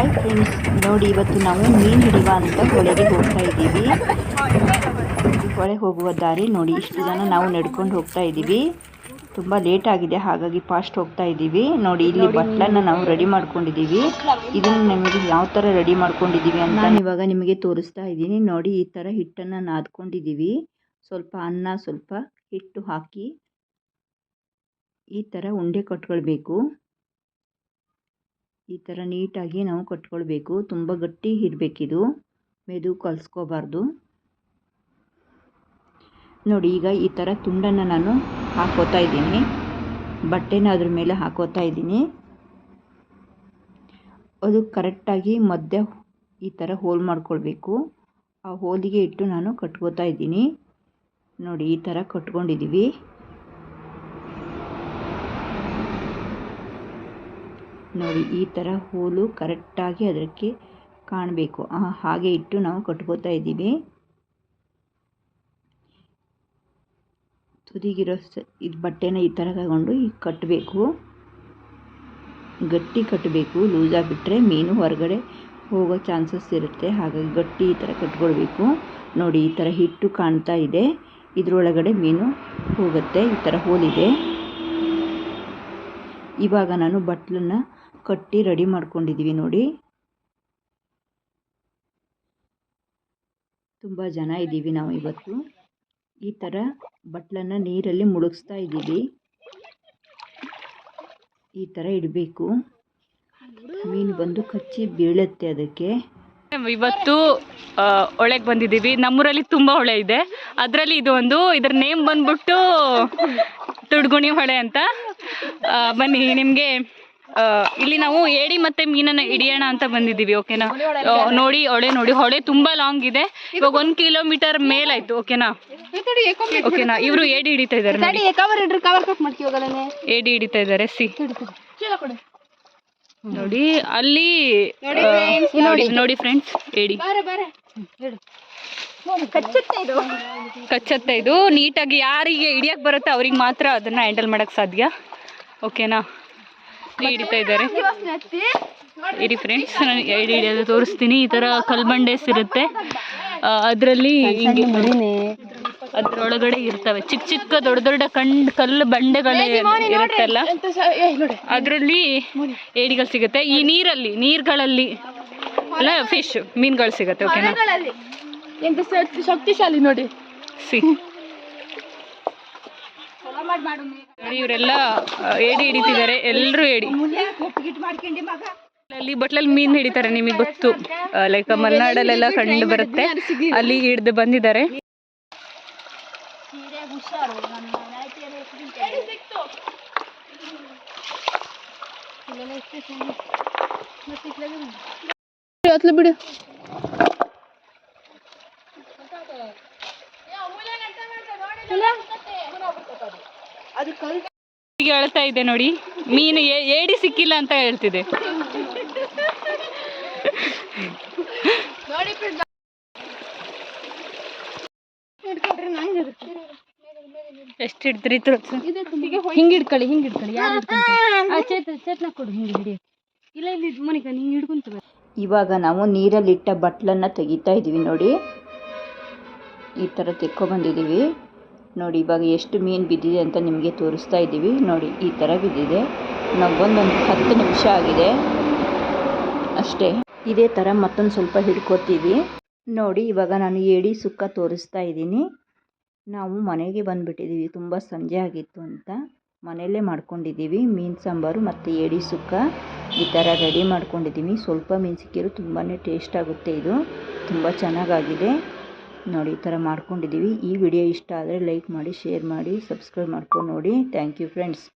Hi friends, ನೋಡಿ ಇವತ್ತು ನಾವು ಮೀನು ಹಿಡಿಯುವ ಅಂತ ಹೊಳೆಗೆ ಹೋಗ್ತಾ ಇದ್ದೀವಿ. ಹೊಳೆ ಹೋಗುವ ದಾರಿ ನೋಡಿ, ಇಷ್ಟು ಜನ ನಾವು ನಡ್ಕೊಂಡು ಹೋಗ್ತಾ ಇದ್ದೀವಿ. ತುಂಬ ಲೇಟ್ ಆಗಿದೆ, ಹಾಗಾಗಿ ಫಾಸ್ಟ್ ಹೋಗ್ತಾ ಇದ್ದೀವಿ. ನೋಡಿ ಇಲ್ಲಿ ಬಟ್ಲನ್ನು ನಾವು ರೆಡಿ ಮಾಡ್ಕೊಂಡಿದ್ದೀವಿ. ಇದನ್ನು ನಮಗೆ ಯಾವ ಥರ ರೆಡಿ ಮಾಡ್ಕೊಂಡಿದ್ದೀವಿ ಅಂತ ನಾನು ಇವಾಗ ನಿಮಗೆ ತೋರಿಸ್ತಾ ಇದ್ದೀನಿ. ನೋಡಿ ಈ ಥರ ಹಿಟ್ಟನ್ನು ನಾದ್ಕೊಂಡಿದ್ದೀವಿ. ಸ್ವಲ್ಪ ಅನ್ನ, ಸ್ವಲ್ಪ ಹಿಟ್ಟು ಹಾಕಿ ಈ ಥರ ಉಂಡೆ ಕಟ್ಕೊಳ್ಬೇಕು. ಈ ಥರ ನೀಟಾಗಿ ನಾವು ಕಟ್ಕೊಳ್ಬೇಕು. ತುಂಬ ಗಟ್ಟಿ ಇರಬೇಕಿದು, ಮೆದು ಕಲಿಸ್ಕೋಬಾರ್ದು. ನೋಡಿ ಈಗ ಈ ಥರ ತುಂಡನ್ನು ನಾನು ಹಾಕೋತಾ ಇದ್ದೀನಿ. ಬಟ್ಟೆನ ಅದ್ರ ಮೇಲೆ ಹಾಕೋತಾ ಇದ್ದೀನಿ. ಅದು ಕರೆಕ್ಟಾಗಿ ಮಧ್ಯ ಈ ಥರ ಹೋಲ್ ಮಾಡ್ಕೊಳ್ಬೇಕು. ಆ ಹೋಲಿಗೆ ಇಟ್ಟು ನಾನು ಕಟ್ಕೋತಾ ಇದ್ದೀನಿ. ನೋಡಿ ಈ ಥರ ಕಟ್ಕೊಂಡಿದ್ದೀವಿ. ನೋಡಿ ಈ ಥರ ಹೋಲು ಕರೆಕ್ಟಾಗಿ ಅದಕ್ಕೆ ಕಾಣಬೇಕು, ಹಾಗೆ ಇಟ್ಟು ನಾವು ಕಟ್ಕೋತಾ ಇದ್ದೀವಿ. ತುದಿಗಿರೋ ಇದು ಬಟ್ಟೆನ ಈ ಥರ ತಗೊಂಡು ಈಗ ಕಟ್ಟಬೇಕು. ಗಟ್ಟಿ ಕಟ್ಟಬೇಕು, ಲೂಸಾಗಿಬಿಟ್ರೆ ಮೀನು ಹೊರಗಡೆ ಹೋಗೋ ಚಾನ್ಸಸ್ ಇರುತ್ತೆ. ಹಾಗಾಗಿ ಗಟ್ಟಿ ಈ ಥರ ಕಟ್ಕೊಳ್ಬೇಕು. ನೋಡಿ ಈ ಥರ ಹಿಟ್ಟು ಕಾಣ್ತಾ ಇದೆ, ಇದರೊಳಗಡೆ ಮೀನು ಹೋಗುತ್ತೆ. ಈ ಥರ ಹೋಲಿದೆ. ಇವಾಗ ನಾನು ಬಟ್ಲನ್ನು ಕಟ್ಟಿ ರೆಡಿ ಮಾಡ್ಕೊಂಡಿದ್ದೀವಿ. ನೋಡಿ ತುಂಬ ಜನ ಇದ್ದೀವಿ ನಾವು ಇವತ್ತು. ಈ ಥರ ಬಟ್ಲನ್ನು ನೀರಲ್ಲಿ ಮುಳುಗಿಸ್ತಾ ಇದ್ದೀವಿ. ಈ ಥರ ಇಡಬೇಕು. ಮೀನು ಬಂದು ಕಚ್ಚಿ ಬೀಳುತ್ತೆ ಅದಕ್ಕೆ. ಇವತ್ತು ಹೊಳೆಗೆ ಬಂದಿದ್ದೀವಿ. ನಮ್ಮೂರಲ್ಲಿ ತುಂಬ ಹೊಳೆ ಇದೆ. ಅದರಲ್ಲಿ ಇದು ಒಂದು, ಇದರ ನೇಮ್ ಬಂದ್ಬಿಟ್ಟು ತುಡ್ಗುಣಿ ಹೊಳೆ ಅಂತ. ಬನ್ನಿ, ನಿಮಗೆ ಇಲ್ಲಿ ನಾವು ಏಡಿ ಮತ್ತೆ ಮೀನನ್ನು ಹಿಡಿಯೋಣ ಅಂತ ಬಂದಿದ್ದೀವಿ. ಓಕೆನಾ? ನೋಡಿ ಹೊಳೆ ತುಂಬ ಲಾಂಗ್ ಇದೆ. ಇವಾಗ 1 ಕಿಲೋಮೀಟರ್ ಮೇಲಾಯ್ತು. ಓಕೆನಾ? ಇವರು ಏಡಿ ಹಿಡಿತಾ ಇದ್ದಾರೆ. ಏಡಿ ಹಿಡಿತಾ ಇದ್ದಾರೆ. ನೋಡಿ ಅಲ್ಲಿ ನೋಡಿ ಫ್ರೆಂಡ್ಸ್, ಏಡಿ ಕಚ್ಚತ್ತೆ. ಇದು ನೀಟಾಗಿ ಯಾರಿಗೆ ಹಿಡಿಯಕ್ಕೆ ಬರುತ್ತೆ ಅವ್ರಿಗೆ ಮಾತ್ರ ಅದನ್ನ ಹ್ಯಾಂಡಲ್ ಮಾಡಕ್ ಸಾಧ್ಯ. ಓಕೆನಾ? ಹಿಡಿತಾ ಇದ್ದಾರೆ. ಇರಿ ಫ್ರೆಂಡ್ಸ್, ನಾನು ಏಡಿ ಹಿಡಿಯೋದು ತೋರಿಸ್ತೀನಿ. ಈ ಥರ ಕಲ್ಬಂಡೆಸ್ ಇರುತ್ತೆ, ಅದರಲ್ಲಿ ಅದ್ರೊಳಗಡೆ ಇರ್ತವೆ ಚಿಕ್ಕ ಚಿಕ್ಕ ದೊಡ್ಡ ದೊಡ್ಡ ಕಲ್ಲು ಬಂಡೆಗಳೇ ಇರುತ್ತಲ್ಲ, ಅದರಲ್ಲಿ ಏಡಿಗಳು ಸಿಗುತ್ತೆ. ಈ ನೀರುಗಳಲ್ಲಿ ಅಲ್ಲ ಫಿಶ್, ಮೀನುಗಳು ಸಿಗುತ್ತೆ. ಓಕೆನಾ? ಶಕ್ತಿಶಾಲಿ ನೋಡಿ. ನೋಡಿ ಇವರೆಲ್ಲ ಏಡಿ ಹಿಡಿತಿದ್ದಾರೆ. ಎಲ್ಲರೂ ಏಡಿ ಅಲ್ಲಿ ಬಟ್ಲಲ್ಲಿ ಮೀನು ಹಿಡಿತಾರೆ. ನಿಮಗೆ ಗೊತ್ತು, ಲೈಕ್ ಮಲೆನಾಡಲ್ಲೆಲ್ಲ ಕಂಡು ಬರುತ್ತೆ. ಅಲ್ಲಿ ಹಿಡಿದು ಬಂದಿದ್ದಾರೆ. ಬಿಡು. ಈಗ ಹೇಳ್ತಾ ಇದೆ ನೋಡಿ, ಮೀನು ಏಡಿ ಸಿಕ್ಕಿಲ್ಲ ಅಂತ ಹೇಳ್ತಿದೆ. ಎಷ್ಟು ಹಿಡ್ತೀರಿ? ಹಿಂಗೆ ಹಿಡ್ಕೊಳ್ಳಿ. ಯಾರು ಚೇತನ ಕೊಡು, ಹಿಂಗೆ ಹಿಡಿ. ಇಲ್ಲ ಇಲ್ಲಿ ಮೋನಿಕಾ, ಹಿಂಗೆ ಹಿಡ್ಕೊಂತ. ಇವಾಗ ನಾವು ನೀರಲ್ಲಿಟ್ಟ ಬಟ್ಲನ್ನು ತೆಗಿತಾ ಇದ್ದೀವಿ. ನೋಡಿ ಈ ಥರ ತೆಕ್ಕೊಬಂದಿದ್ದೀವಿ. ನೋಡಿ ಇವಾಗ ಎಷ್ಟು ಮೀನು ಬಿದ್ದಿದೆ ಅಂತ ನಿಮಗೆ ತೋರಿಸ್ತಾ ಇದ್ದೀವಿ. ನೋಡಿ ಈ ಥರ ಬಿದ್ದಿದೆ. ನಾವು ಒಂದು 10 ನಿಮಿಷ ಆಗಿದೆ ಅಷ್ಟೇ. ಇದೇ ಥರ ಮತ್ತೊಂದು ಸ್ವಲ್ಪ ಹಿಡ್ಕೋತೀವಿ. ನೋಡಿ ಇವಾಗ ನಾನು ಏಡಿ ಸುಕ್ಕ ತೋರಿಸ್ತಾ ಇದ್ದೀನಿ. ನಾವು ಮನೆಗೆ ಬಂದುಬಿಟ್ಟಿದ್ದೀವಿ, ತುಂಬ ಸಂಜೆ ಆಗಿತ್ತು ಅಂತ ಮನೆಯಲ್ಲೇ ಮಾಡ್ಕೊಂಡಿದ್ದೀವಿ. ಮೀನು ಸಾಂಬಾರು ಮತ್ತು ಏಡಿ ಸುಕ್ಕ ಈ ಥರ ರೆಡಿ ಮಾಡ್ಕೊಂಡಿದ್ದೀವಿ. ಸ್ವಲ್ಪ ಮೀನು ಸಿಕ್ಕಿದ್ರು ತುಂಬಾ ಟೇಸ್ಟ್ ಆಗುತ್ತೆ. ಇದು ತುಂಬ ಚೆನ್ನಾಗಾಗಿದೆ. ನೋಡಿ ಈ ಥರ ಮಾಡ್ಕೊಂಡಿದ್ದೀವಿ. ಈ ವಿಡಿಯೋ ಇಷ್ಟ ಆದರೆ ಲೈಕ್ ಮಾಡಿ, ಶೇರ್ ಮಾಡಿ, ಸಬ್ಸ್ಕ್ರೈಬ್ ಮಾಡ್ಕೊಂಡು ನೋಡಿ. Thank you friends.